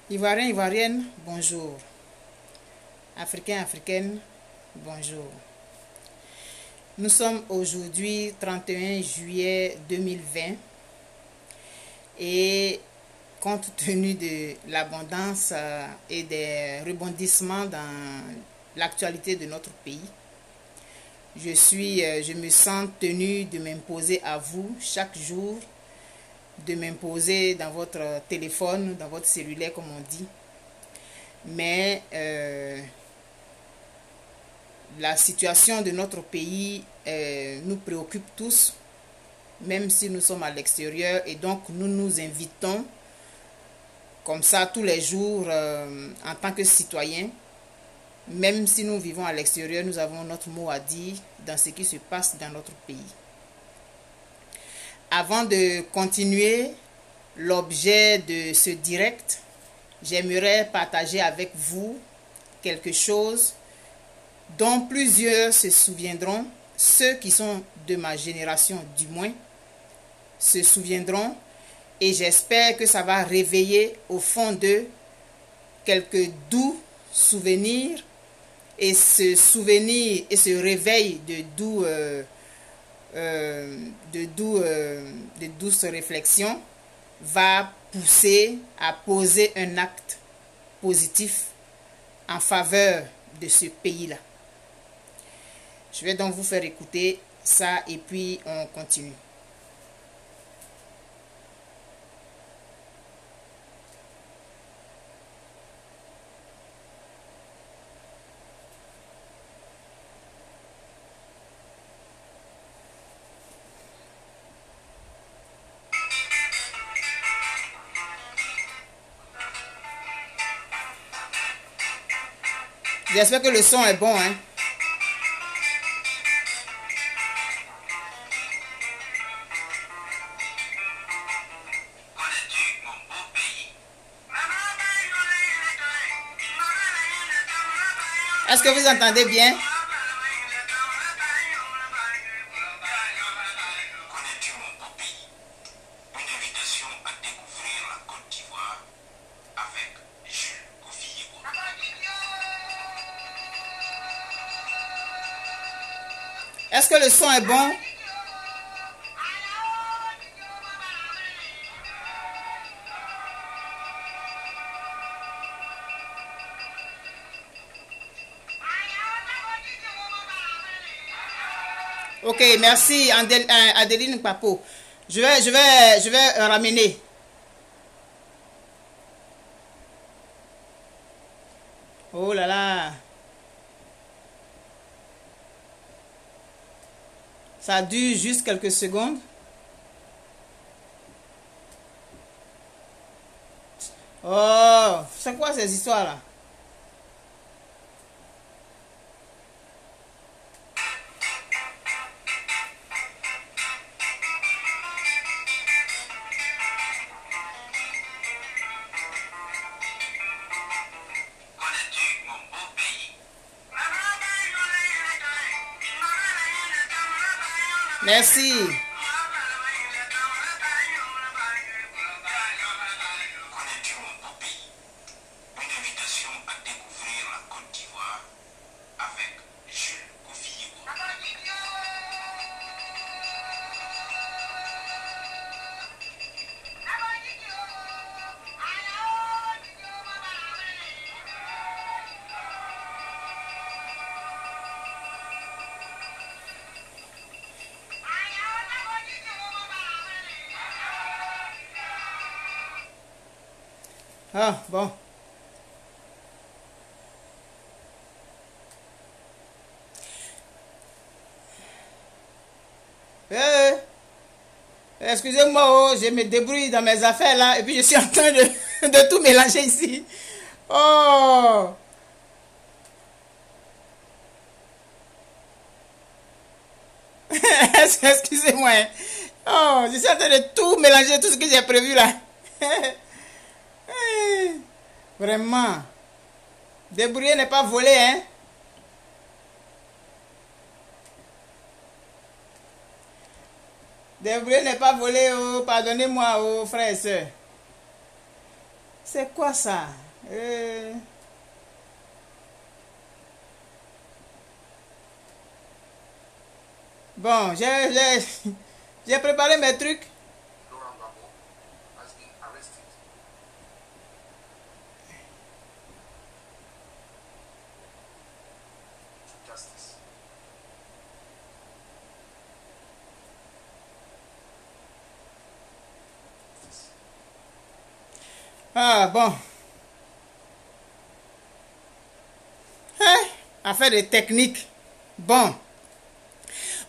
Ivoirien, Ivoirienne, bonjour. Africain, Africaine, bonjour. Nous sommes aujourd'hui 31 juillet 2020 et compte tenu de l'abondance et des rebondissements dans l'actualité de notre pays, je me sens tenue de m'imposer à vous chaque jour, de m'imposer dans votre téléphone, dans votre cellulaire comme on dit. Mais la situation de notre pays nous préoccupe tous, même si nous sommes à l'extérieur, et donc nous nous invitons comme ça tous les jours en tant que citoyens. Même si nous vivons à l'extérieur, nous avons notre mot à dire dans ce qui se passe dans notre pays. Avant de continuer l'objet de ce direct, j'aimerais partager avec vous quelque chose dont plusieurs se souviendront, ceux qui sont de ma génération du moins, se souviendront, et j'espère que ça va réveiller au fond d'eux quelques doux souvenirs, et ce souvenir et ce réveil de douces réflexions va pousser à poser un acte positif en faveur de ce pays-là. Je vais donc vous faire écouter ça et puis on continue. J'espère que le son est bon, hein. Est-ce que vous entendez bien? Connais-tu mon beau pays? Une invitation à découvrir la Côte d'Ivoire avec Jules Kofi-Yebo. Est-ce que le son est bon? Ok, merci Adeline Papo. Je vais ramener. Oh là là. Ça dure juste quelques secondes. Oh, c'est quoi ces histoires-là? Connais-tu mon beau pays? Merci. Connais-tu mon beau pays? Une invitation à découvrir la Côte d'Ivoire avec Jules Kofi-Yebo. Ah, bon. Excusez-moi, oh, je me débrouille dans mes affaires là, et puis je suis en train de tout mélanger ici. Oh! Excusez-moi. Hein. Oh, je suis en train de tout mélanger, tout ce que j'ai prévu là. Vraiment. Débrouiller n'est pas voler, hein. Débrouiller n'est pas voler, oh, pardonnez-moi, oh, frères et sœurs. C'est quoi ça? Bon, j'ai préparé mes trucs. Laurent Gbagbo has been arrested. To justice. Ah bon. Affaire de technique. Bon.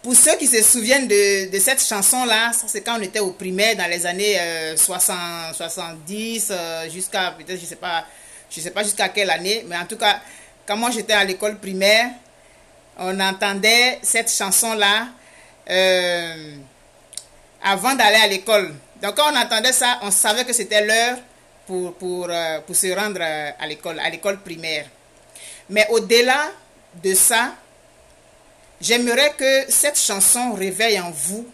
Pour ceux qui se souviennent de cette chanson-là, ça c'est quand on était au primaire dans les années 60, 70, jusqu'à peut-être, je sais pas jusqu'à quelle année, mais en tout cas, quand moi j'étais à l'école primaire, on entendait cette chanson-là avant d'aller à l'école. Donc quand on entendait ça, on savait que c'était l'heure pour se rendre à l'école primaire. Mais au-delà de ça, j'aimerais que cette chanson réveille en vous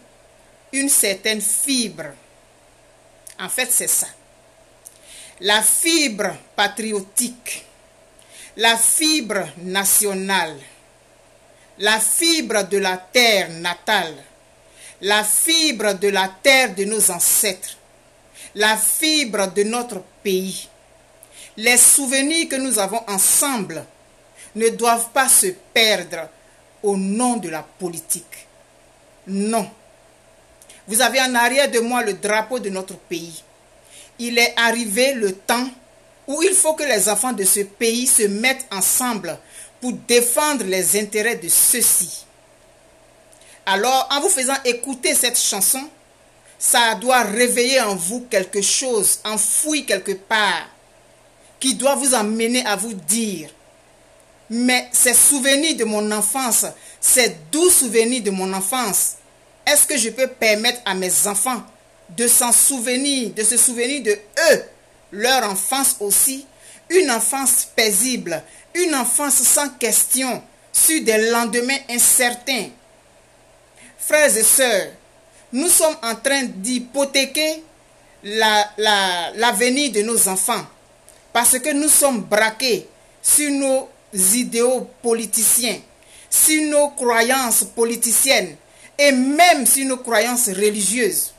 une certaine fibre. En fait, c'est ça. La fibre patriotique, la fibre nationale, la fibre de la terre natale, la fibre de la terre de nos ancêtres, la fibre de notre pays. Les souvenirs que nous avons ensemble ne doivent pas se perdre au nom de la politique. Non. Vous avez en arrière de moi le drapeau de notre pays. Il est arrivé le temps où il faut que les enfants de ce pays se mettent ensemble pour défendre les intérêts de ceux-ci. Alors, en vous faisant écouter cette chanson, ça doit réveiller en vous quelque chose, enfoui quelque part, qui doit vous amener à vous dire: mais ces souvenirs de mon enfance, ces doux souvenirs de mon enfance, est-ce que je peux permettre à mes enfants de s'en souvenir, de se souvenir de eux, leur enfance aussi, une enfance paisible, une enfance sans question, sur des lendemains incertains. Frères et sœurs, nous sommes en train d'hypothéquer l'avenir de nos enfants parce que nous sommes braqués sur nos idéaux politiciens, sur nos croyances politiciennes et même sur nos croyances religieuses.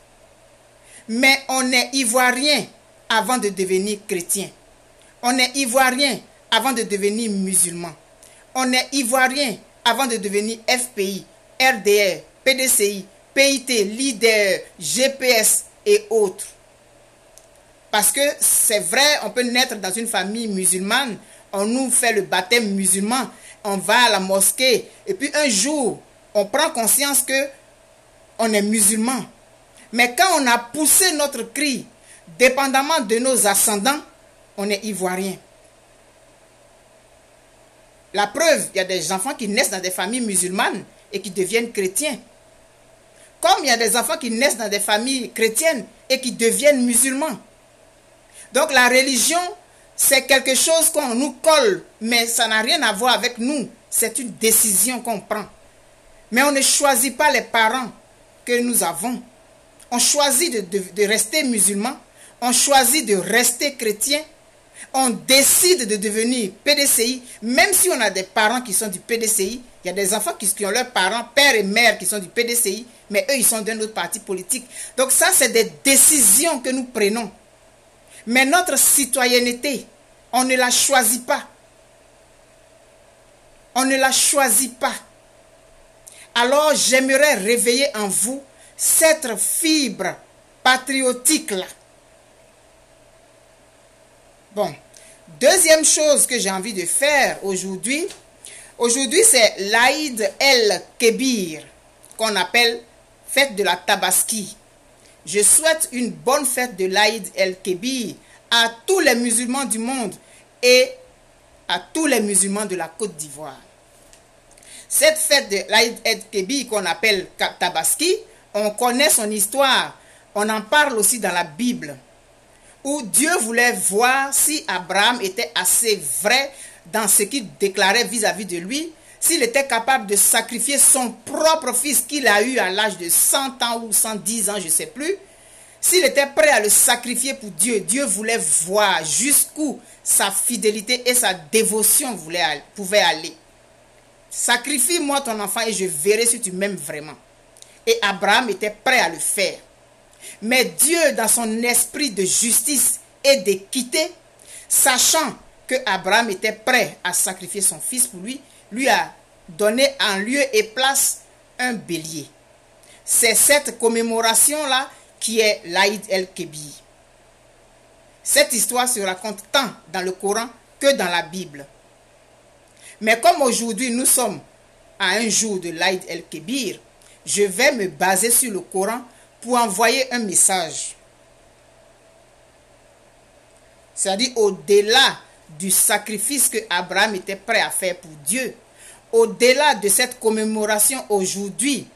Mais on est ivoirien avant de devenir chrétien. On est ivoirien avant de devenir musulman. On est ivoirien avant de devenir FPI, RDR, PDCI, PIT, LEADER, GPS et autres. Parce que c'est vrai, on peut naître dans une famille musulmane, on nous fait le baptême musulman, on va à la mosquée, et puis un jour, on prend conscience que on est musulman. Mais quand on a poussé notre cri, dépendamment de nos ascendants, on est ivoirien. La preuve, il y a des enfants qui naissent dans des familles musulmanes et qui deviennent chrétiens. Comme il y a des enfants qui naissent dans des familles chrétiennes et qui deviennent musulmans. Donc la religion, c'est quelque chose qu'on nous colle, mais ça n'a rien à voir avec nous. C'est une décision qu'on prend. Mais on ne choisit pas les parents que nous avons. On choisit de rester musulman. On choisit de rester chrétien. On décide de devenir PDCI. Même si on a des parents qui sont du PDCI, il y a des enfants qui ont leurs parents, père et mère, qui sont du PDCI, mais eux, ils sont d'un autre parti politique. Donc ça, c'est des décisions que nous prenons. Mais notre citoyenneté, on ne la choisit pas. On ne la choisit pas. Alors, j'aimerais réveiller en vous cette fibre patriotique-là. Bon, deuxième chose que j'ai envie de faire aujourd'hui, c'est l'Aïd el-Kébir, qu'on appelle fête de la Tabaski. Je souhaite une bonne fête de l'Aïd el-Kébir à tous les musulmans du monde et à tous les musulmans de la Côte d'Ivoire. Cette fête de l'Aïd el-Kébir qu'on appelle Tabaski, on connaît son histoire, on en parle aussi dans la Bible, où Dieu voulait voir si Abraham était assez vrai dans ce qu'il déclarait vis-à-vis de lui, s'il était capable de sacrifier son propre fils qu'il a eu à l'âge de 100 ans ou 110 ans, je ne sais plus, S'il était prêt à le sacrifier pour Dieu, Dieu voulait voir jusqu'où sa fidélité et sa dévotion pouvaient aller. Sacrifie-moi ton enfant et je verrai si tu m'aimes vraiment. Et Abraham était prêt à le faire. Mais Dieu, dans son esprit de justice et d'équité, sachant que Abraham était prêt à sacrifier son fils pour lui a donné en lieu et place un bélier. C'est cette commémoration-là qui est l'Aïd el-Kébir. Cette histoire se raconte tant dans le Coran que dans la Bible. Mais comme aujourd'hui nous sommes à un jour de l'Aïd el-Kébir, je vais me baser sur le Coran pour envoyer un message. C'est-à-dire au-delà du sacrifice que Abraham était prêt à faire pour Dieu, au-delà de cette commémoration aujourd'hui,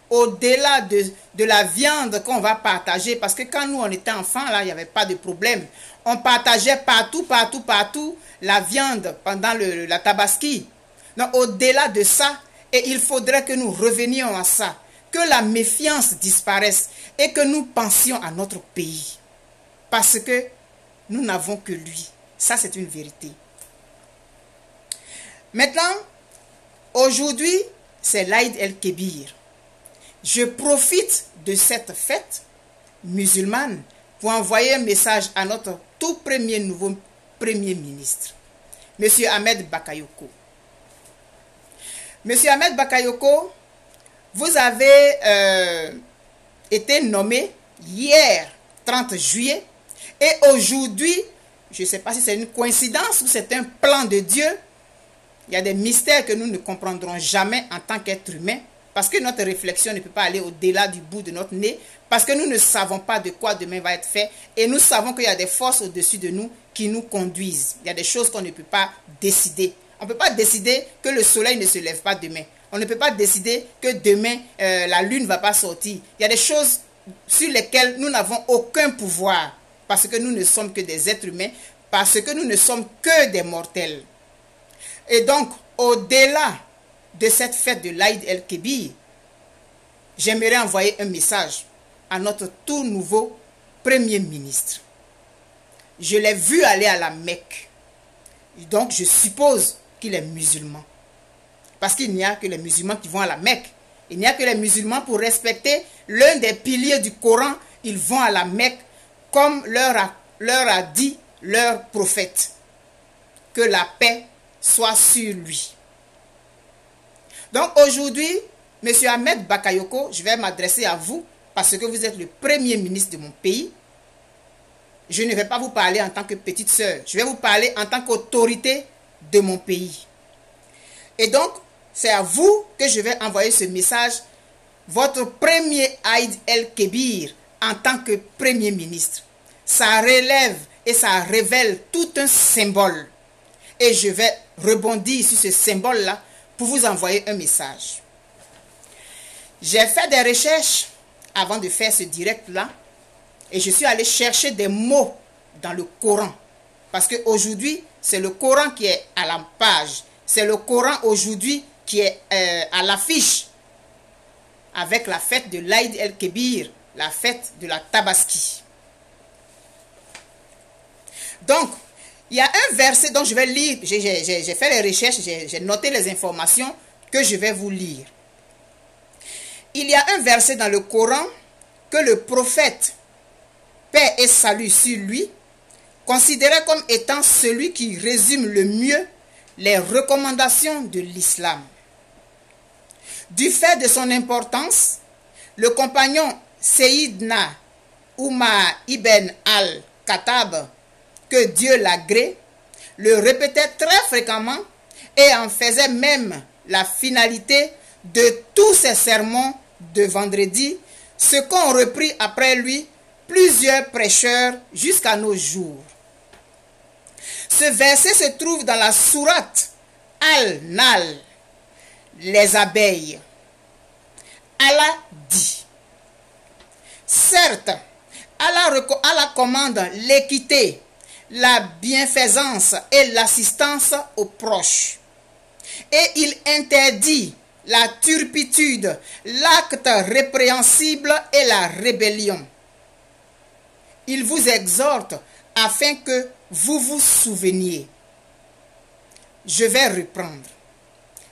au-delà de la viande qu'on va partager, parce que quand nous on était enfants, là, il n'y avait pas de problème. On partageait partout la viande pendant la tabaski. Donc au-delà de ça, et il faudrait que nous revenions à ça, que la méfiance disparaisse et que nous pensions à notre pays. Parce que nous n'avons que lui. Ça, c'est une vérité. Maintenant, aujourd'hui, c'est l'Aïd el-Kébir. Je profite de cette fête musulmane pour envoyer un message à notre tout nouveau Premier ministre, M. Ahmed Bakayoko. M. Ahmed Bakayoko, vous avez été nommé hier, 30 juillet, et aujourd'hui, je ne sais pas si c'est une coïncidence ou c'est un plan de Dieu. Il y a des mystères que nous ne comprendrons jamais en tant qu'être humain, parce que notre réflexion ne peut pas aller au-delà du bout de notre nez, parce que nous ne savons pas de quoi demain va être fait, et nous savons qu'il y a des forces au-dessus de nous qui nous conduisent. Il y a des choses qu'on ne peut pas décider. On ne peut pas décider que le soleil ne se lève pas demain. On ne peut pas décider que demain, la lune ne va pas sortir. Il y a des choses sur lesquelles nous n'avons aucun pouvoir, parce que nous ne sommes que des êtres humains, parce que nous ne sommes que des mortels. Et donc, au-delà de cette fête de l'Aïd el-Kébir, j'aimerais envoyer un message à notre tout nouveau Premier ministre. Je l'ai vu aller à la Mecque. Donc, je suppose qu'il est musulman. Parce qu'il n'y a que les musulmans qui vont à la Mecque. Il n'y a que les musulmans pour respecter l'un des piliers du Coran. Ils vont à la Mecque comme leur a dit leur prophète. Que la paix soit sur lui. Donc aujourd'hui, M. Ahmed Bakayoko, je vais m'adresser à vous parce que vous êtes le Premier ministre de mon pays. Je ne vais pas vous parler en tant que petite sœur. Je vais vous parler en tant qu'autorité de mon pays. Et donc, c'est à vous que je vais envoyer ce message. Votre premier Aïd el-Kébir en tant que Premier ministre. Ça relève et ça révèle tout un symbole. Et je vais rebondir sur ce symbole-là pour vous envoyer un message. J'ai fait des recherches avant de faire ce direct-là et je suis allé chercher des mots dans le Coran. Parce qu'aujourd'hui, c'est le Coran qui est à la page. C'est le Coran aujourd'hui qui est à l'affiche avec la fête de l'Aïd el-Kébir, la fête de la Tabaski. Donc, il y a un verset dont je vais lire, j'ai fait les recherches, j'ai noté les informations que je vais vous lire. Il y a un verset dans le Coran que le prophète, paix et salut sur lui, considérait comme étant celui qui résume le mieux les recommandations de l'islam. Du fait de son importance, le compagnon Sayyidna Umar ibn al-Khattab, que Dieu l'agrée, le répétait très fréquemment et en faisait même la finalité de tous ses sermons de vendredi, ce qu'ont repris après lui plusieurs prêcheurs jusqu'à nos jours. Ce verset se trouve dans la sourate Al-Nal, les abeilles. Allah dit, certes, Allah commande l'équité, la bienfaisance et l'assistance aux proches. Et il interdit la turpitude, l'acte répréhensible et la rébellion. il vous exhorte afin que vous vous souveniez. Je vais reprendre.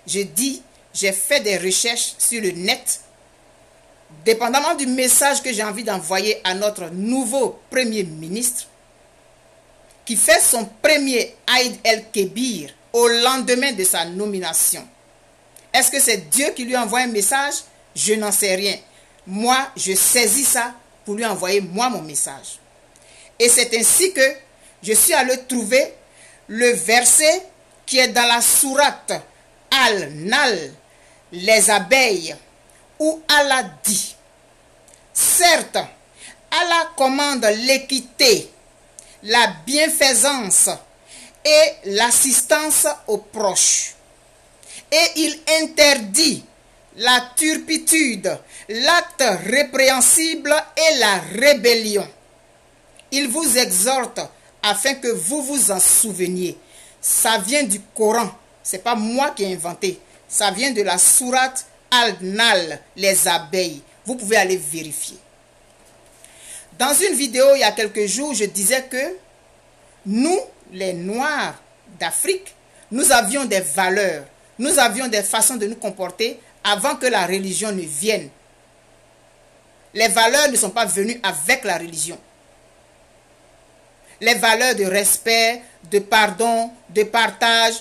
Je dis, j'ai fait des recherches sur le net. Dépendamment du message que j'ai envie d'envoyer à notre nouveau Premier ministre, qui fait son premier Aïd el-Kébir au lendemain de sa nomination. Est-ce que c'est Dieu qui lui envoie un message? Je n'en sais rien. Moi, je saisis ça pour lui envoyer moi mon message. Et c'est ainsi que je suis allé trouver le verset qui est dans la sourate Al-Nal, les abeilles, où Allah dit, certes, Allah commande l'équité, la bienfaisance et l'assistance aux proches. Et il interdit la turpitude, l'acte répréhensible et la rébellion. Il vous exhorte afin que vous vous en souveniez. Ça vient du Coran, ce n'est pas moi qui ai inventé. Ça vient de la sourate Al-Nal, les abeilles. Vous pouvez aller vérifier. Dans une vidéo il y a quelques jours, je disais que nous, les Noirs d'Afrique, nous avions des valeurs, nous avions des façons de nous comporter avant que la religion ne vienne. Les valeurs ne sont pas venues avec la religion. Les valeurs de respect, de pardon, de partage,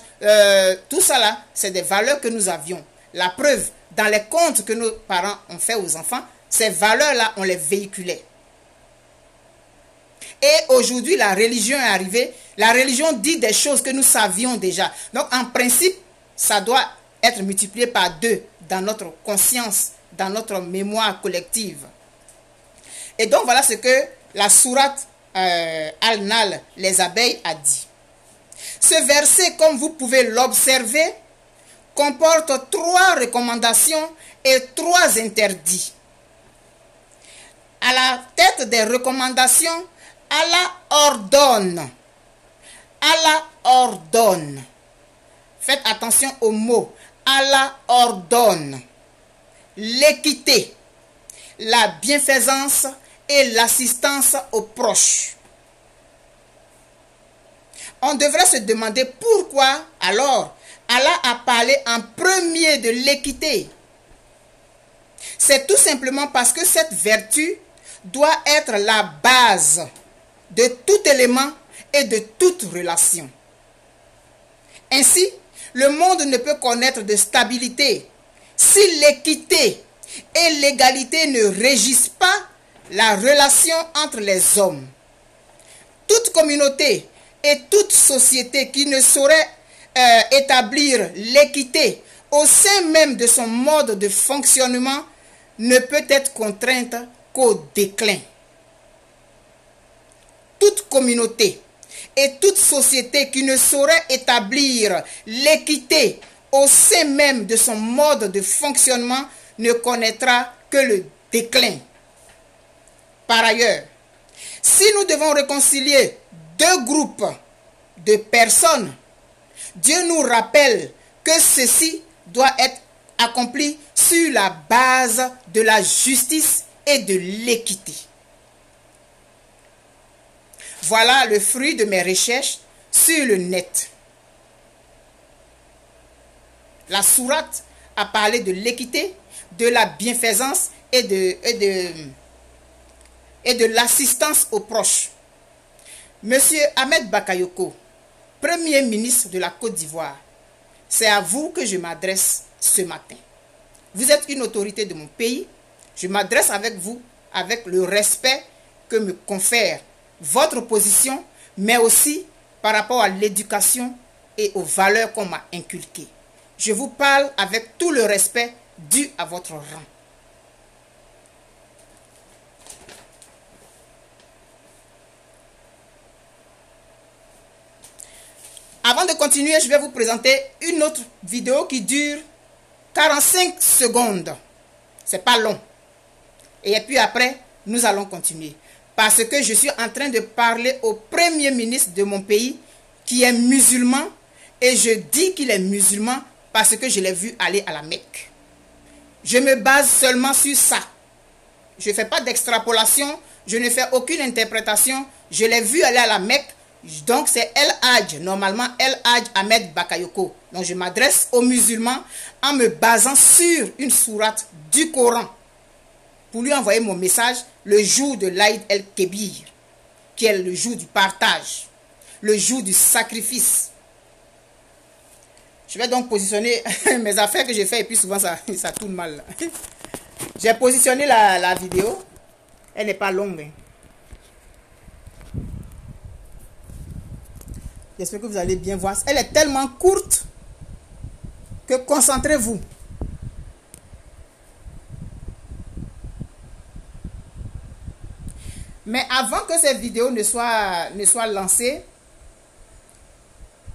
tout ça là, c'est des valeurs que nous avions. La preuve, dans les contes que nos parents ont fait aux enfants, ces valeurs-là, on les véhiculait. Et aujourd'hui, la religion est arrivée. La religion dit des choses que nous savions déjà. Donc, en principe, ça doit être multiplié par 2 dans notre conscience, dans notre mémoire collective. Et donc, voilà ce que la sourate Al-Nal, les abeilles, a dit. Ce verset, comme vous pouvez l'observer, comporte 3 recommandations et 3 interdits. À la tête des recommandations, Allah ordonne. Allah ordonne. Faites attention aux mots. Allah ordonne l'équité, la bienfaisance et l'assistance aux proches. On devrait se demander pourquoi alors Allah a parlé en premier de l'équité. C'est tout simplement parce que cette vertu doit être la base de tout élément et de toute relation. Ainsi, le monde ne peut connaître de stabilité si l'équité et l'égalité ne régissent pas la relation entre les hommes. Toute communauté et toute société qui ne saurait établir l'équité au sein même de son mode de fonctionnement ne peut être contrainte qu'au déclin. Toute communauté et toute société qui ne saurait établir l'équité au sein même de son mode de fonctionnement ne connaîtra que le déclin. Par ailleurs, si nous devons réconcilier 2 groupes de personnes, Dieu nous rappelle que ceci doit être accompli sur la base de la justice et de l'équité. Voilà le fruit de mes recherches sur le net. La sourate a parlé de l'équité, de la bienfaisance et de l'assistance aux proches. Monsieur Ahmed Bakayoko, Premier ministre de la Côte d'Ivoire, c'est à vous que je m'adresse ce matin. Vous êtes une autorité de mon pays. Je m'adresse avec vous avec le respect que me confère votre position, mais aussi par rapport à l'éducation et aux valeurs qu'on m'a inculquées. Je vous parle avec tout le respect dû à votre rang. Avant de continuer, je vais vous présenter une autre vidéo qui dure 45 secondes. C'est pas long. Et puis après, nous allons continuer. Parce que je suis en train de parler au Premier ministre de mon pays qui est musulman. Et je dis qu'il est musulman parce que je l'ai vu aller à la Mecque. Je me base seulement sur ça. Je ne fais pas d'extrapolation, je ne fais aucune interprétation. Je l'ai vu aller à la Mecque, donc c'est El Hadj, normalement El Hadj Ahmed Bakayoko. Donc je m'adresse aux musulmans en me basant sur une sourate du Coran pour lui envoyer mon message le jour de l'Aïd el-Kébir, qui est le jour du partage, le jour du sacrifice. Je vais donc positionner mes affaires que j'ai fait et puis souvent ça tourne mal. J'ai positionné la vidéo. Elle n'est pas longue. J'espère que vous allez bien voir. Elle est tellement courte que concentrez-vous. Mais avant que cette vidéo ne soit lancée,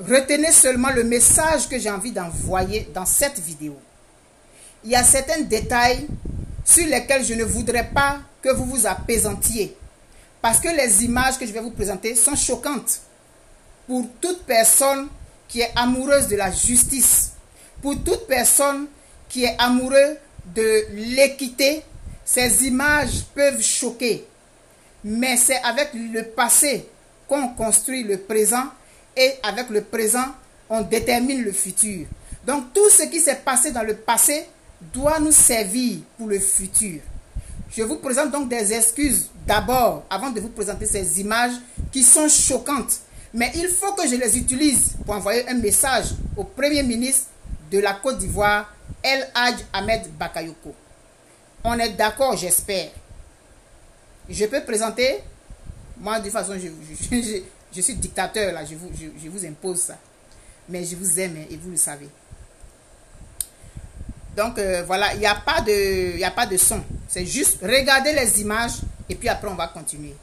retenez seulement le message que j'ai envie d'envoyer dans cette vidéo. Il y a certains détails sur lesquels je ne voudrais pas que vous vous apaisantiez. Parce que les images que je vais vous présenter sont choquantes. Pour toute personne qui est amoureuse de la justice, pour toute personne qui est amoureuse de l'équité, ces images peuvent choquer. Mais c'est avec le passé qu'on construit le présent et avec le présent, on détermine le futur. Donc tout ce qui s'est passé dans le passé doit nous servir pour le futur. Je vous présente donc des excuses d'abord avant de vous présenter ces images qui sont choquantes. Mais il faut que je les utilise pour envoyer un message au Premier ministre de la Côte d'Ivoire, El Hadj Ahmed Bakayoko. On est d'accord, j'espère. Je peux présenter, moi de toute façon je suis dictateur là, je vous impose ça. Mais je vous aime et vous le savez. Donc voilà, il n'y a pas de son. C'est juste regarder les images et puis après on va continuer.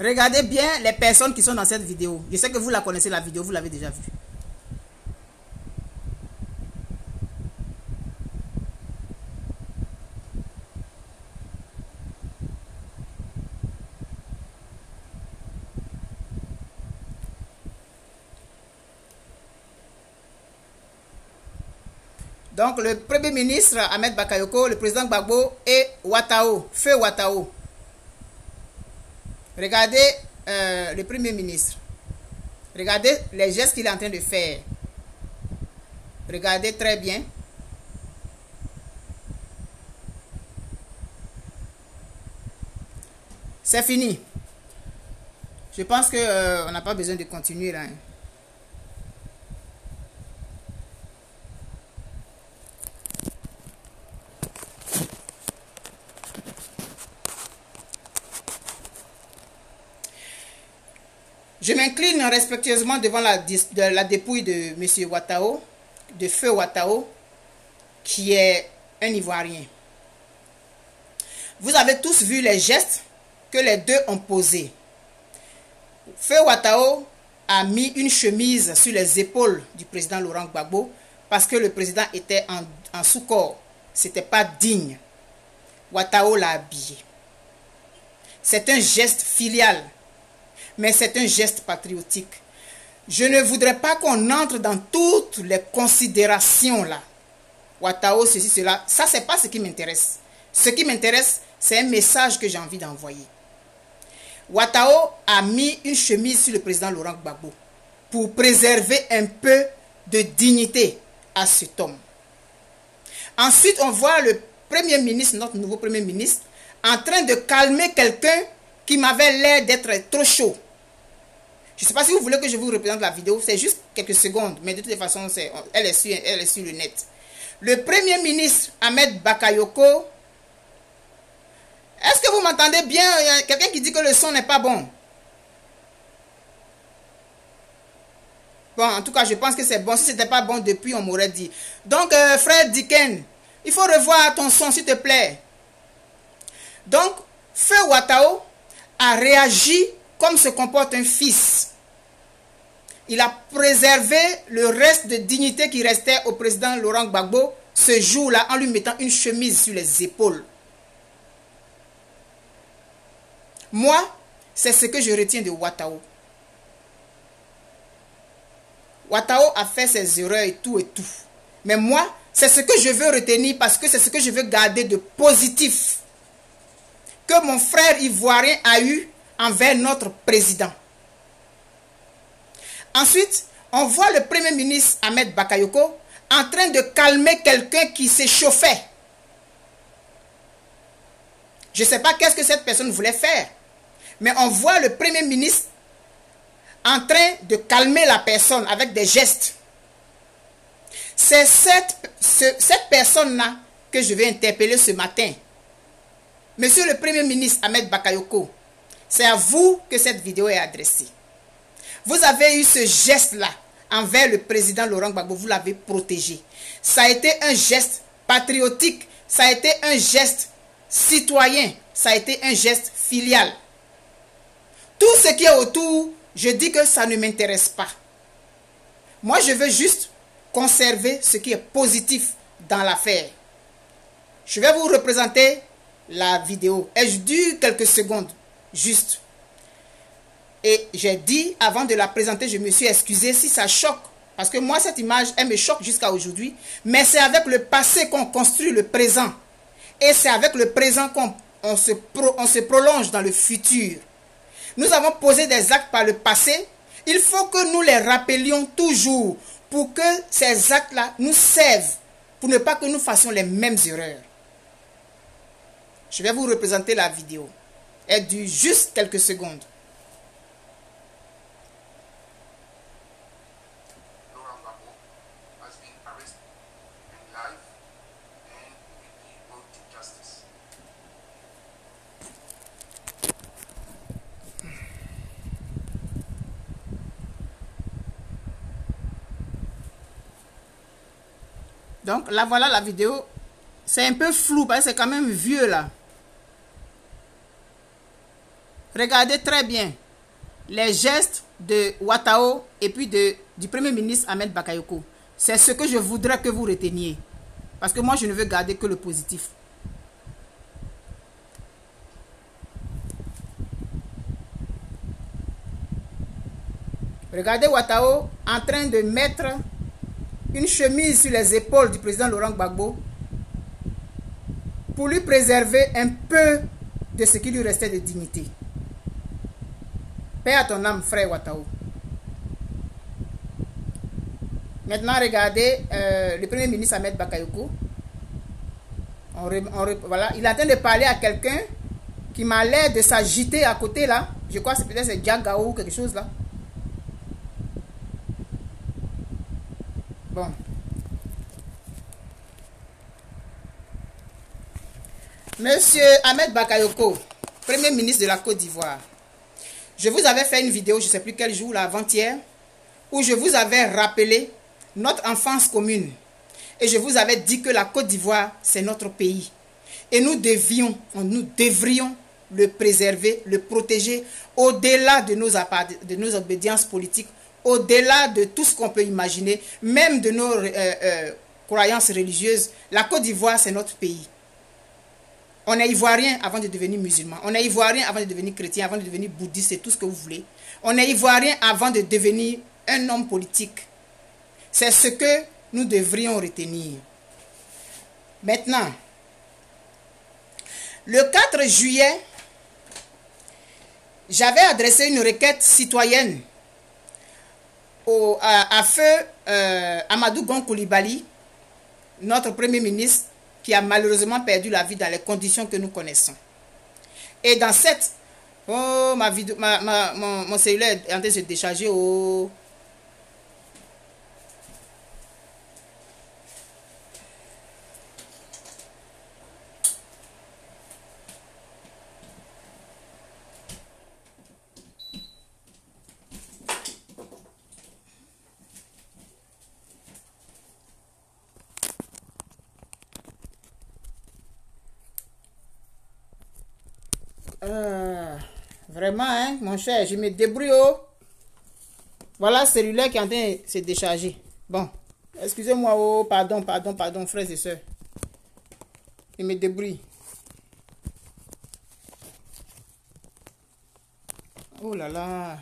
Regardez bien les personnes qui sont dans cette vidéo. Je sais que vous la connaissez la vidéo, vous l'avez déjà vue. Donc le Premier ministre Ahmed Bakayoko, le président Gbagbo et Ouattao, Feu Ouattao. Regardez le Premier ministre. Regardez les gestes qu'il est en train de faire. Regardez très bien. C'est fini. Je pense qu'on n'a pas besoin de continuer là. Je m'incline respectueusement devant la dépouille de M. Ouattao, de Feu Ouattao, qui est un Ivoirien. Vous avez tous vu les gestes que les deux ont posés. Feu Ouattao a mis une chemise sur les épaules du président Laurent Gbagbo parce que le président était en sous-corps. Ce n'était pas digne. Ouattao l'a habillé. C'est un geste filial. Mais c'est un geste patriotique. Je ne voudrais pas qu'on entre dans toutes les considérations là. Ouattao, ceci, cela. Ça, c'est pas ce qui m'intéresse. Ce qui m'intéresse, c'est un message que j'ai envie d'envoyer. Ouattao a mis une chemise sur le président Laurent Gbagbo pour préserver un peu de dignité à cet homme. Ensuite, on voit le Premier ministre, notre nouveau Premier ministre, en train de calmer quelqu'un qui m'avait l'air d'être trop chaud. Je ne sais pas si vous voulez que je vous représente la vidéo, c'est juste quelques secondes, mais de toute façon, elle est sur le net. Le Premier ministre Ahmed Bakayoko, est-ce que vous m'entendez bien? Il y a quelqu'un qui dit que le son n'est pas bon. Bon, en tout cas, je pense que c'est bon. Si ce n'était pas bon depuis, on m'aurait dit. Donc, frère Diken, il faut revoir ton son, s'il te plaît. Donc, Feu Ouattao a réagi comme se comporte un fils. Il a préservé le reste de dignité qui restait au président Laurent Gbagbo ce jour-là en lui mettant une chemise sur les épaules. Moi, C'est ce que je retiens de Ouattao. Ouattao a fait ses erreurs et tout et tout. Mais moi, c'est ce que je veux retenir parce que c'est ce que je veux garder de positif que mon frère ivoirien a eu envers notre président. Ensuite, on voit le premier ministre Ahmed Bakayoko en train de calmer quelqu'un qui s'échauffait. Je ne sais pas qu'est-ce que cette personne voulait faire, mais on voit le premier ministre en train de calmer la personne avec des gestes. C'est cette personne-là que je vais interpeller ce matin. Monsieur le Premier ministre Ahmed Bakayoko, c'est à vous que cette vidéo est adressée. Vous avez eu ce geste-là envers le président Laurent Gbagbo, vous l'avez protégé. Ça a été un geste patriotique, ça a été un geste citoyen, ça a été un geste filial. Tout ce qui est autour, je dis que ça ne m'intéresse pas. Moi, je veux juste conserver ce qui est positif dans l'affaire. Je vais vous représenter la vidéo. Elle dure quelques secondes, juste. Et j'ai dit, avant de la présenter, je me suis excusé si ça choque. Parce que moi, cette image, elle me choque jusqu'à aujourd'hui. Mais c'est avec le passé qu'on construit le présent. Et c'est avec le présent qu'on se prolonge dans le futur. Nous avons posé des actes par le passé. Il faut que nous les rappelions toujours pour que ces actes-là nous servent, pour ne pas que nous fassions les mêmes erreurs. Je vais vous représenter la vidéo. Elle dure juste quelques secondes. Laurent Gbagbo has been arrested and live and will be brought to justice. Donc là, voilà la vidéo. C'est un peu flou parce que c'est quand même vieux là. Regardez très bien les gestes de Ouattao et puis du Premier ministre Ahmed Bakayoko. C'est ce que je voudrais que vous reteniez. Parce que moi, je ne veux garder que le positif. Regardez Ouattao en train de mettre une chemise sur les épaules du président Laurent Gbagbo pour lui préserver un peu de ce qui lui restait de dignité. Paix à ton âme, frère Ouattao. Maintenant, regardez le Premier ministre Ahmed Bakayoko. Voilà, il est en train de parler à quelqu'un qui m'a l'air de s'agiter à côté là. Je crois que c'est peut-être Djagao ou quelque chose là. Bon. Monsieur Ahmed Bakayoko, Premier ministre de la Côte d'Ivoire. Je vous avais fait une vidéo, je ne sais plus quel jour, avant-hier, où je vous avais rappelé notre enfance commune. Et je vous avais dit que la Côte d'Ivoire, c'est notre pays. Et nous devrions le préserver, le protéger, au-delà de nos obédiences politiques, au-delà de tout ce qu'on peut imaginer, même de nos croyances religieuses. La Côte d'Ivoire, c'est notre pays. On est ivoirien avant de devenir musulman. On est ivoirien avant de devenir chrétien, avant de devenir bouddhiste, et tout ce que vous voulez. On est ivoirien avant de devenir un homme politique. C'est ce que nous devrions retenir. Maintenant, le 4 juillet, j'avais adressé une requête citoyenne à feu Amadou Gon Coulibaly, notre Premier ministre, qui a malheureusement perdu la vie dans les conditions que nous connaissons. Et dans cette... Oh, mon cellulaire est en train de se décharger. Oh. Vraiment, hein, mon cher, je me débrouille. Oh. Voilà le cellulaire qui est en train de se décharger. Bon, excusez-moi, oh, pardon, frères et sœurs. Je me débrouille. Oh là là.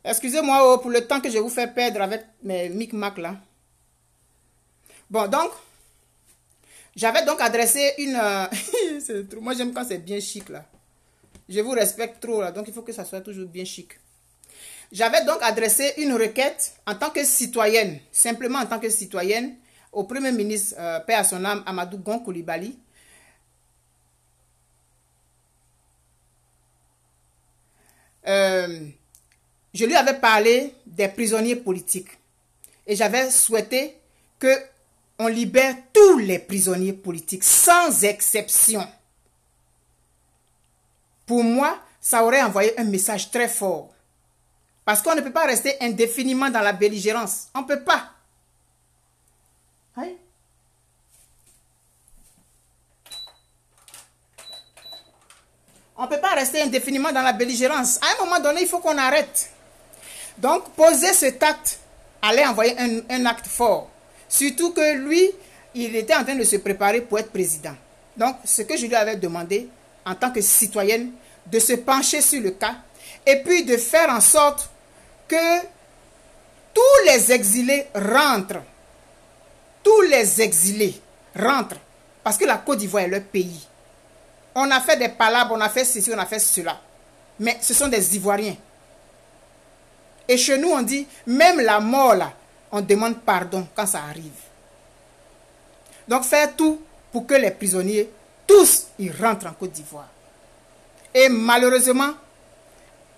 Excusez-moi oh, pour le temps que je vous fais perdre avec mes micmacs là. Bon, donc, j'avais donc adressé une... Moi, j'aime quand c'est bien chic là. Je vous respecte trop là, donc il faut que ça soit toujours bien chic. J'avais donc adressé une requête en tant que citoyenne, simplement en tant que citoyenne, au Premier ministre, paix à son âme, Amadou Gon Coulibaly. Je lui avais parlé des prisonniers politiques et j'avais souhaité qu'on libère tous les prisonniers politiques sans exception. Pour moi, ça aurait envoyé un message très fort. Parce qu'on ne peut pas rester indéfiniment dans la belligérance. On ne peut pas. Hein? On ne peut pas rester indéfiniment dans la belligérance. À un moment donné, il faut qu'on arrête. Donc, poser cet acte allait envoyer un acte fort. Surtout que lui, il était en train de se préparer pour être président. Donc, ce que je lui avais demandé, en tant que citoyenne, de se pencher sur le cas et puis de faire en sorte que tous les exilés rentrent. Tous les exilés rentrent. Parce que la Côte d'Ivoire est leur pays. On a fait des palabres, on a fait ceci, on a fait cela. Mais ce sont des Ivoiriens. Et chez nous, on dit, même la mort, là, on demande pardon quand ça arrive. Donc, faire tout pour que les prisonniers, tous, ils rentrent en Côte d'Ivoire. Et malheureusement,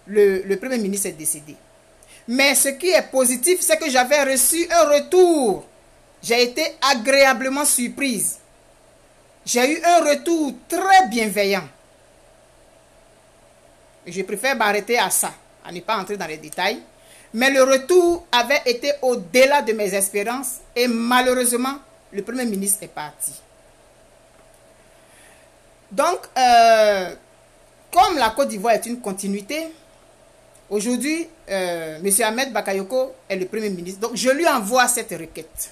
le Premier ministre est décédé. Mais ce qui est positif, c'est que j'avais reçu un retour. J'ai été agréablement surprise. J'ai eu un retour très bienveillant. Et je préfère m'arrêter à ça, à ne pas entrer dans les détails. Mais le retour avait été au-delà de mes espérances et malheureusement, le Premier ministre est parti. Donc, comme la Côte d'Ivoire est une continuité, aujourd'hui, M. Ahmed Bakayoko est le Premier ministre. Donc, je lui envoie cette requête.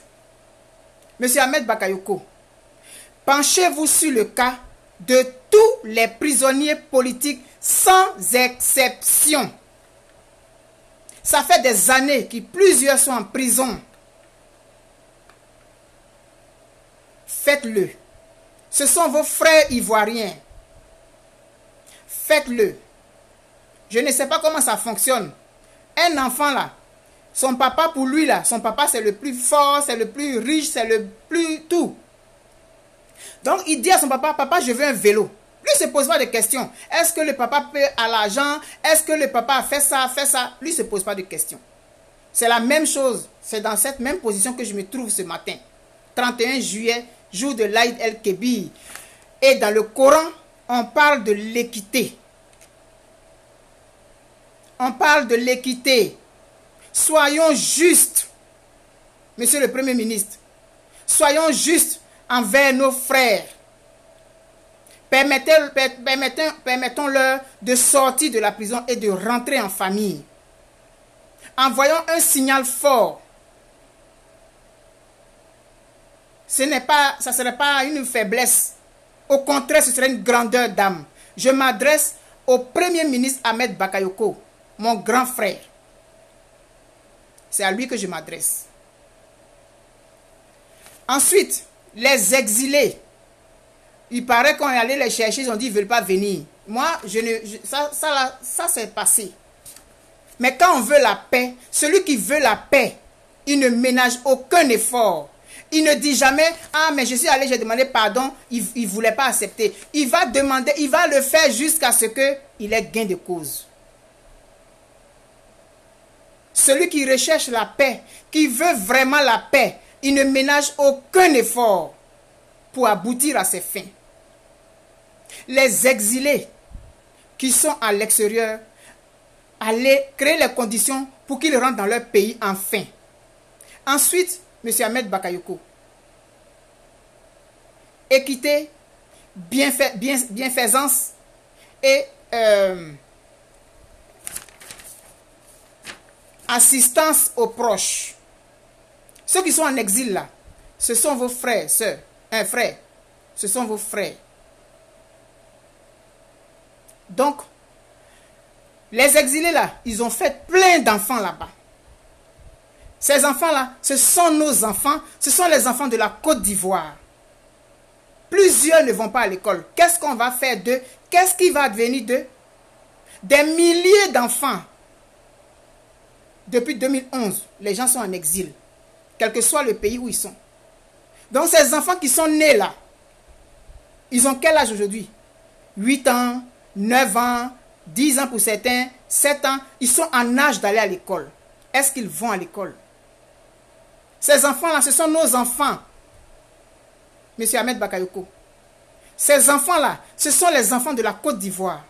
M. Ahmed Bakayoko, penchez-vous sur le cas de tous les prisonniers politiques sans exception. Ça fait des années que plusieurs sont en prison. Faites-le. Ce sont vos frères ivoiriens. Faites-le. Je ne sais pas comment ça fonctionne. Un enfant là, son papa pour lui là, son papa c'est le plus fort, c'est le plus riche, c'est le plus tout. Donc il dit à son papa, papa je veux un vélo. Lui ne se pose pas de questions. Est-ce que le papa peut à l'argent? Est-ce que le papa a fait ça, fait ça? Lui ne se pose pas de questions. C'est la même chose. C'est dans cette même position que je me trouve ce matin. 31 juillet, jour de l'Aïd el-Kébir. Et dans le Coran, on parle de l'équité. On parle de l'équité. Soyons justes, Monsieur le Premier ministre. Soyons justes envers nos frères. Permettons-leur de sortir de la prison et de rentrer en famille. Envoyons un signal fort. Ça ne serait pas une faiblesse. Au contraire, ce serait une grandeur d'âme. Je m'adresse au Premier ministre Ahmed Bakayoko, mon grand frère. C'est à lui que je m'adresse. Ensuite, les exilés. Il paraît qu'on est allé les chercher, ils ont dit qu'ils ne veulent pas venir. Moi, ça c'est passé. Mais quand on veut la paix, celui qui veut la paix, il ne ménage aucun effort. Il ne dit jamais, ah mais je suis allé, j'ai demandé pardon, il ne voulait pas accepter. Il va demander, il va le faire jusqu'à ce qu'il ait gain de cause. Celui qui recherche la paix, qui veut vraiment la paix, il ne ménage aucun effort pour aboutir à ses fins. Les exilés qui sont à l'extérieur, allez créer les conditions pour qu'ils rentrent dans leur pays enfin. Ensuite, M. Ahmed Bakayoko, équité, bienfaisance et assistance aux proches. Ceux qui sont en exil là, ce sont vos frères, sœurs, un frère, ce sont vos frères. Donc, Les exilés là, ils ont fait plein d'enfants là-bas. Ces enfants-là, ce sont nos enfants, ce sont les enfants de la Côte d'Ivoire. Plusieurs ne vont pas à l'école. Qu'est-ce qu'on va faire d'eux? Qu'est-ce qui va advenir d'eux? Des milliers d'enfants. Depuis 2011, les gens sont en exil, quel que soit le pays où ils sont. Donc ces enfants qui sont nés là, ils ont quel âge aujourd'hui? 8 ans, 9 ans, 10 ans pour certains, 7 ans. Ils sont en âge d'aller à l'école. Est-ce qu'ils vont à l'école? Ces enfants-là, ce sont nos enfants. Monsieur Ahmed Bakayoko. Ces enfants-là, ce sont les enfants de la Côte d'Ivoire.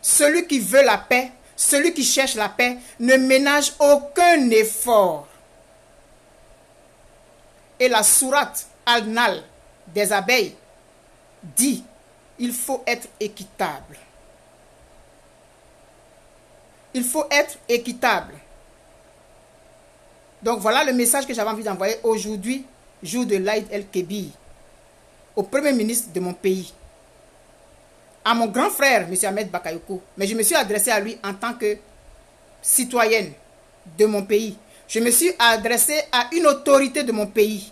Celui qui veut la paix, celui qui cherche la paix, ne ménage aucun effort. Et la sourate Al-Nal des abeilles dit, il faut être équitable. Il faut être équitable. Donc voilà le message que j'avais envie d'envoyer aujourd'hui, jour de l'Aïd el-Kébir, au Premier ministre de mon pays. À mon grand frère, M. Ahmed Bakayoko. Mais je me suis adressé à lui en tant que citoyenne de mon pays. Je me suis adressé à une autorité de mon pays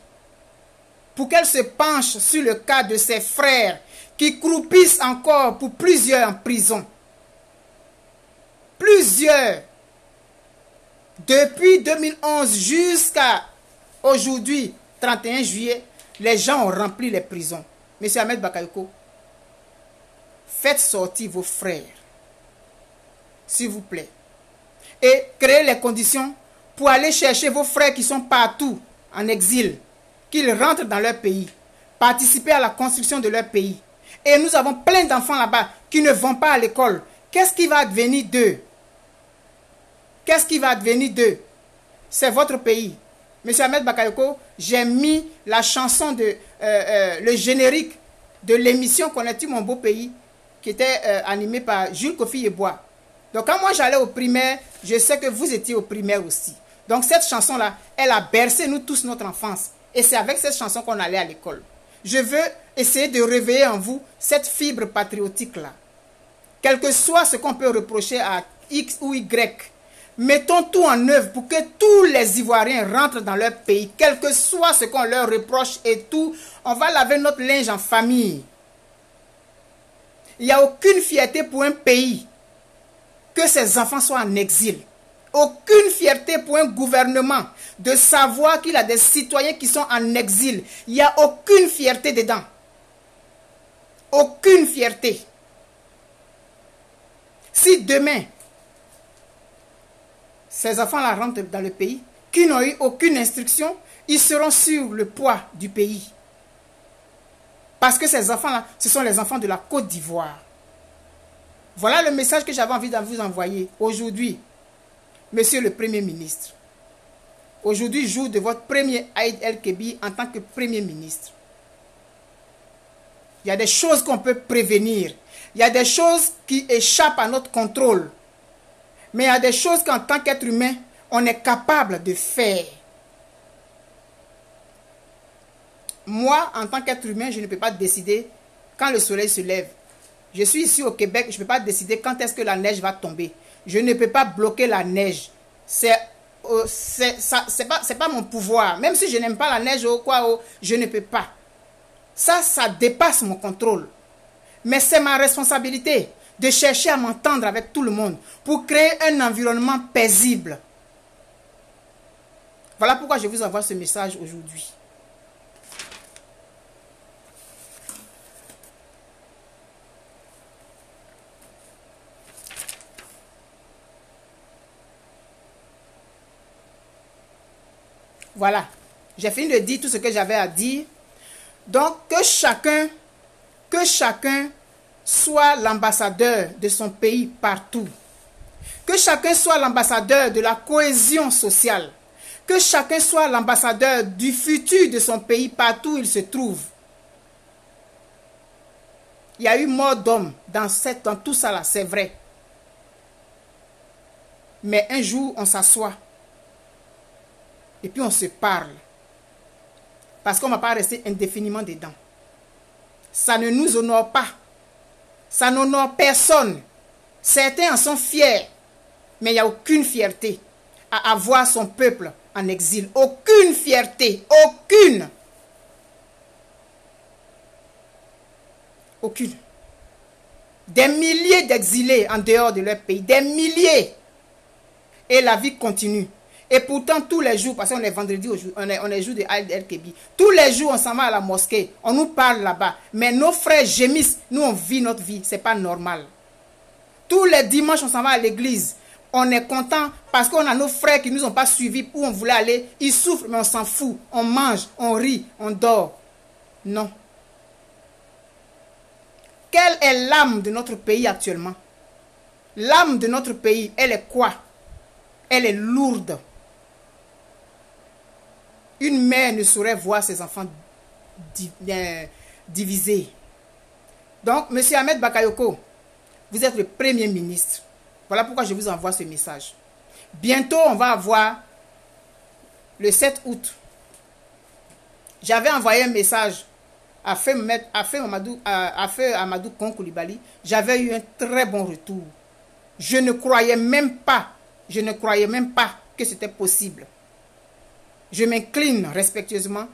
pour qu'elle se penche sur le cas de ses frères qui croupissent encore pour plusieurs en prison. Plusieurs. Depuis 2011 jusqu'à aujourd'hui, 31 juillet, les gens ont rempli les prisons. Monsieur Ahmed Bakayoko, faites sortir vos frères, s'il vous plaît. Et créez les conditions pour aller chercher vos frères qui sont partout en exil, qu'ils rentrent dans leur pays, participer à la construction de leur pays. Et nous avons plein d'enfants là-bas qui ne vont pas à l'école. Qu'est-ce qui va advenir d'eux? Qu'est-ce qui va advenir d'eux? C'est votre pays. Monsieur Ahmed Bakayoko, j'ai mis la chanson de le générique de l'émission Connais-tu mon beau pays, qui était animée par Jules Kofi Yeboah. Donc quand moi j'allais au primaire, je sais que vous étiez au primaire aussi. Donc cette chanson-là, elle a bercé nous tous notre enfance. Et c'est avec cette chanson qu'on allait à l'école. Je veux essayer de réveiller en vous cette fibre patriotique-là. Quel que soit ce qu'on peut reprocher à X ou Y, mettons tout en œuvre pour que tous les Ivoiriens rentrent dans leur pays, quel que soit ce qu'on leur reproche et tout, on va laver notre linge en famille. Il n'y a aucune fierté pour un pays que ses enfants soient en exil. Aucune fierté pour un gouvernement de savoir qu'il a des citoyens qui sont en exil. Il n'y a aucune fierté dedans. Aucune fierté. Si demain, ces enfants-là rentrent dans le pays, qui n'ont eu aucune instruction, ils seront sur le poids du pays. Parce que ces enfants-là, ce sont les enfants de la Côte d'Ivoire. Voilà le message que j'avais envie de vous envoyer aujourd'hui, Monsieur le Premier ministre. Aujourd'hui, jour de votre premier Aïd el-Kébir en tant que Premier ministre. Il y a des choses qu'on peut prévenir. Il y a des choses qui échappent à notre contrôle. Mais il y a des choses qu'en tant qu'être humain, on est capable de faire. Moi, en tant qu'être humain, je ne peux pas décider quand le soleil se lève. Je suis ici au Québec, je ne peux pas décider quand est-ce que la neige va tomber. Je ne peux pas bloquer la neige. C'est pas mon pouvoir. Même si je n'aime pas la neige ou quoi, je ne peux pas. Ça dépasse mon contrôle. Mais c'est ma responsabilité de chercher à m'entendre avec tout le monde pour créer un environnement paisible. Voilà pourquoi je vous envoie ce message aujourd'hui. Voilà, j'ai fini de dire tout ce que j'avais à dire. Donc, que chacun soit l'ambassadeur de son pays partout. Que chacun soit l'ambassadeur de la cohésion sociale. Que chacun soit l'ambassadeur du futur de son pays partout où il se trouve. Il y a eu mort d'hommes dans tout ça là, c'est vrai. Mais un jour, on s'assoit. Et puis on se parle. Parce qu'on ne va pas rester indéfiniment dedans. Ça ne nous honore pas Ça n'honore personne. Certains en sont fiers, mais il n'y a aucune fierté à avoir son peuple en exil. Aucune fierté, aucune. Aucune. Des milliers d'exilés en dehors de leur pays, des milliers. Et la vie continue. Et pourtant, tous les jours, parce qu'on est vendredi, on est jour de Aïd el-Kébi, tous les jours, on s'en va à la mosquée, on nous parle là-bas. Mais nos frères gémissent, nous, on vit notre vie, c'est pas normal. Tous les dimanches, on s'en va à l'église. On est content parce qu'on a nos frères qui ne nous ont pas suivis où on voulait aller. Ils souffrent, mais on s'en fout. On mange, on rit, on dort. Non. Quelle est l'âme de notre pays actuellement? L'âme de notre pays, elle est quoi? Elle est lourde. Une mère ne saurait voir ses enfants divisés. Donc, M. Ahmed Bakayoko, vous êtes le Premier ministre. Voilà pourquoi je vous envoie ce message. Bientôt, on va avoir le 7 août. J'avais envoyé un message à Feu Amadou Kon Coulibaly. J'avais eu un très bon retour. Je ne croyais même pas que c'était possible. Je m'incline respectueusement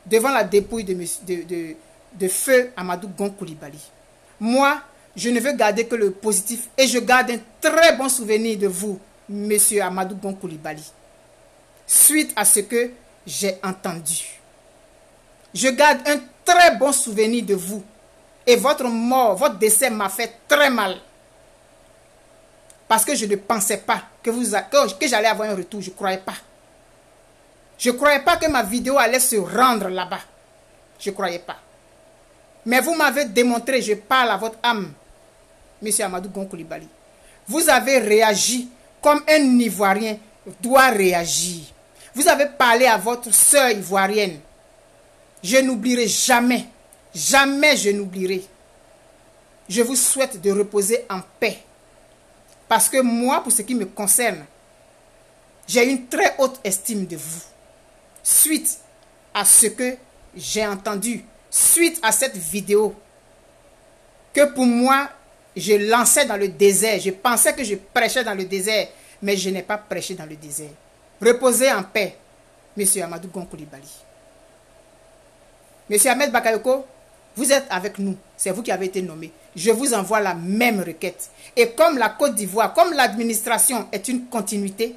devant la dépouille de Feu Amadou Gon Coulibaly. Moi, je ne veux garder que le positif et je garde un très bon souvenir de vous, Monsieur Amadou Gon Coulibaly, suite à ce que j'ai entendu. Je garde un très bon souvenir de vous et votre mort, votre décès m'a fait très mal. Parce que je ne pensais pas que j'allais avoir un retour, je ne croyais pas. Je ne croyais pas que ma vidéo allait se rendre là-bas. Je ne croyais pas. Mais vous m'avez démontré, je parle à votre âme, Monsieur Amadou Gon Coulibaly. Vous avez réagi comme un Ivoirien doit réagir. Vous avez parlé à votre sœur ivoirienne. Je n'oublierai jamais, jamais je n'oublierai. Je vous souhaite de reposer en paix. Parce que moi, pour ce qui me concerne, j'ai une très haute estime de vous. Suite à ce que j'ai entendu, suite à cette vidéo, que pour moi, je lançais dans le désert. Je pensais que je prêchais dans le désert, mais je n'ai pas prêché dans le désert. Reposez en paix, Monsieur Amadou Gon Coulibaly. Monsieur Ahmed Bakayoko, vous êtes avec nous. C'est vous qui avez été nommé. Je vous envoie la même requête. Et comme la Côte d'Ivoire, comme l'administration est une continuité,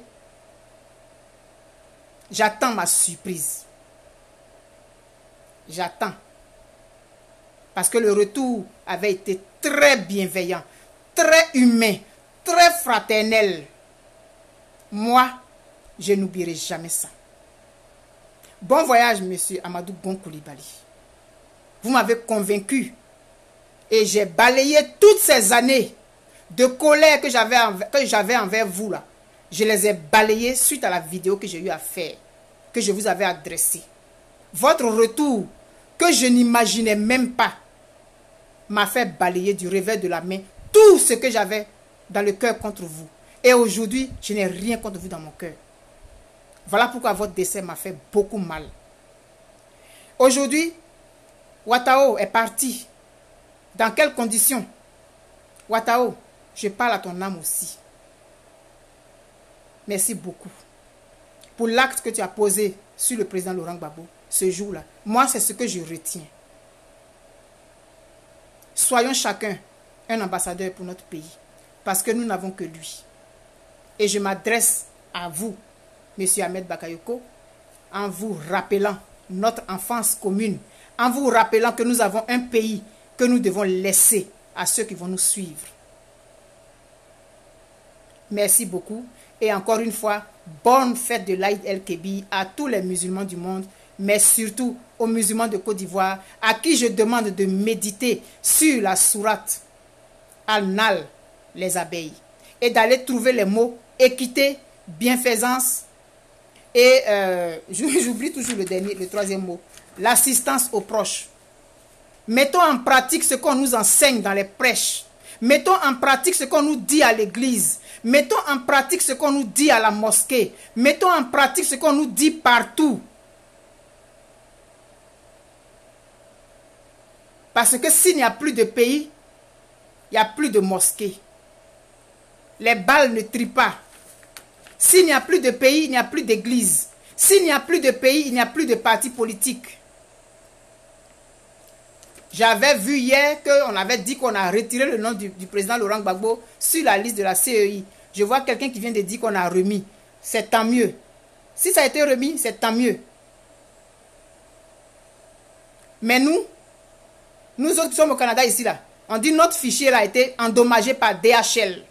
j'attends ma surprise. J'attends. Parce que le retour avait été très bienveillant, très humain, très fraternel. Moi, je n'oublierai jamais ça. Bon voyage, Monsieur Amadou Gon Coulibaly. Vous m'avez convaincu. Et j'ai balayé toutes ces années de colère que j'avais envers vous là. Je les ai balayées suite à la vidéo que j'ai eu à faire, que je vous avais adressée. Votre retour, que je n'imaginais même pas, m'a fait balayer du revers de la main tout ce que j'avais dans le cœur contre vous. Et aujourd'hui, je n'ai rien contre vous dans mon cœur. Voilà pourquoi votre décès m'a fait beaucoup mal. Aujourd'hui, Ouattao est parti. Dans quelles conditions? Ouattao, je parle à ton âme aussi. Merci beaucoup pour l'acte que tu as posé sur le président Laurent Gbagbo ce jour-là. Moi, c'est ce que je retiens. Soyons chacun un ambassadeur pour notre pays, parce que nous n'avons que lui. Et je m'adresse à vous, Monsieur Ahmed Bakayoko, en vous rappelant notre enfance commune, en vous rappelant que nous avons un pays que nous devons laisser à ceux qui vont nous suivre. Merci beaucoup. Et encore une fois, bonne fête de l'Aïd el-Kébi à tous les musulmans du monde, mais surtout aux musulmans de Côte d'Ivoire, à qui je demande de méditer sur la sourate Al-Nal, les abeilles, et d'aller trouver les mots équité, bienfaisance, et j'oublie toujours le troisième mot, l'assistance aux proches. Mettons en pratique ce qu'on nous enseigne dans les prêches. Mettons en pratique ce qu'on nous dit à l'église. Mettons en pratique ce qu'on nous dit à la mosquée. Mettons en pratique ce qu'on nous dit partout. Parce que s'il n'y a plus de pays, il n'y a plus de mosquées. Les balles ne trient pas. S'il n'y a plus de pays, il n'y a plus d'église. S'il n'y a plus de pays, il n'y a plus de partis politiques. J'avais vu hier qu'on avait dit qu'on a retiré le nom du président Laurent Gbagbo sur la liste de la CEI. Je vois quelqu'un qui vient de dire qu'on a remis. C'est tant mieux. Si ça a été remis, c'est tant mieux. Mais nous autres qui sommes au Canada ici, là, on dit notre fichier là, a été endommagé par DHL.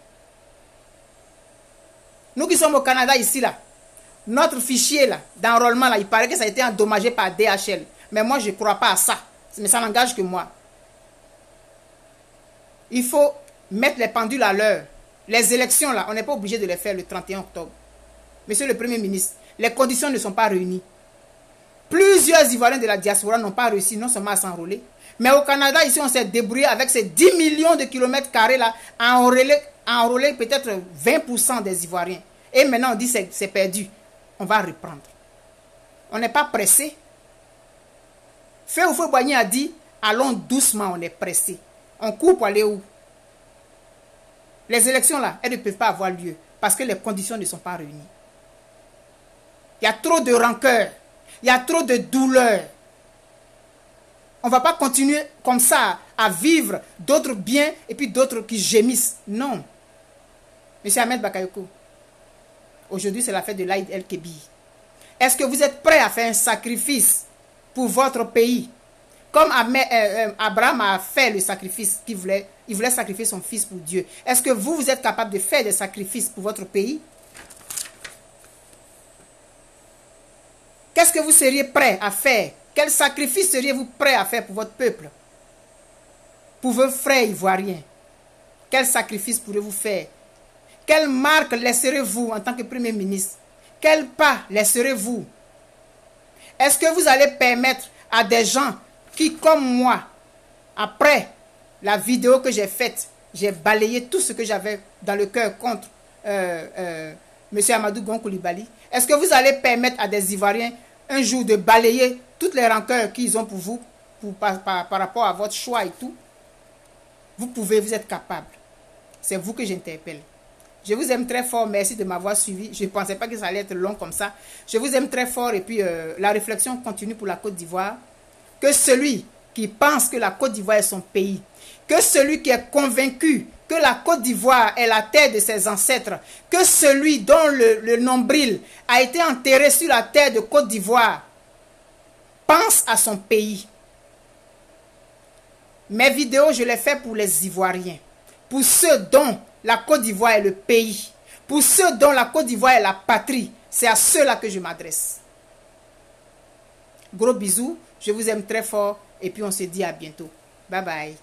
Nous qui sommes au Canada ici, là, notre fichier là, d'enrôlement, là, il paraît que ça a été endommagé par DHL. Mais moi, je ne crois pas à ça. Mais ça n'engage que moi. Il faut mettre les pendules à l'heure. Les élections, là, on n'est pas obligé de les faire le 31 octobre. Monsieur le Premier ministre, les conditions ne sont pas réunies. Plusieurs Ivoiriens de la diaspora n'ont pas réussi non seulement à s'enrôler, mais au Canada, ici, on s'est débrouillé avec ces 10 millions de kilomètres carrés là, à enrôler peut-être 20% des Ivoiriens. Et maintenant, on dit que c'est perdu. On va reprendre. On n'est pas pressé. Féoufou Boigny a dit, allons doucement, on est pressé. On court pour aller où? Les élections là, elles ne peuvent pas avoir lieu parce que les conditions ne sont pas réunies. Il y a trop de rancœur. Il y a trop de douleur. On ne va pas continuer comme ça à vivre d'autres biens et puis d'autres qui gémissent. Non. Monsieur Ahmed Bakayoko, aujourd'hui c'est la fête de l'Aïd el-Kébi. Est-ce que vous êtes prêts à faire un sacrifice pour votre pays? Comme Abraham a fait le sacrifice qu'il voulait. Il voulait sacrifier son fils pour Dieu. Est-ce que vous êtes capable de faire des sacrifices pour votre pays? Qu'est-ce que vous seriez prêt à faire? Quel sacrifice seriez-vous prêt à faire pour votre peuple? Pour vos frères ivoiriens? Quel sacrifice pourrez-vous faire? Quelle marque laisserez-vous en tant que Premier ministre? Quel pas laisserez-vous? Est-ce que vous allez permettre à des gens qui, comme moi, après la vidéo que j'ai faite, j'ai balayé tout ce que j'avais dans le cœur contre M. Amadou Gon Coulibaly. Est-ce que vous allez permettre à des Ivoiriens un jour de balayer toutes les rancœurs qu'ils ont pour vous, par rapport à votre choix et tout? Vous pouvez, vous êtes capable. C'est vous que j'interpelle. Je vous aime très fort, merci de m'avoir suivi. Je ne pensais pas que ça allait être long comme ça. Je vous aime très fort et puis la réflexion continue pour la Côte d'Ivoire. Que celui qui pense que la Côte d'Ivoire est son pays, que celui qui est convaincu que la Côte d'Ivoire est la terre de ses ancêtres, que celui dont le nombril a été enterré sur la terre de Côte d'Ivoire, pense à son pays. Mes vidéos, je les fais pour les Ivoiriens, pour ceux dont la Côte d'Ivoire est le pays, pour ceux dont la Côte d'Ivoire est la patrie. C'est à ceux-là que je m'adresse. Gros bisous, je vous aime très fort et puis on se dit à bientôt. Bye bye.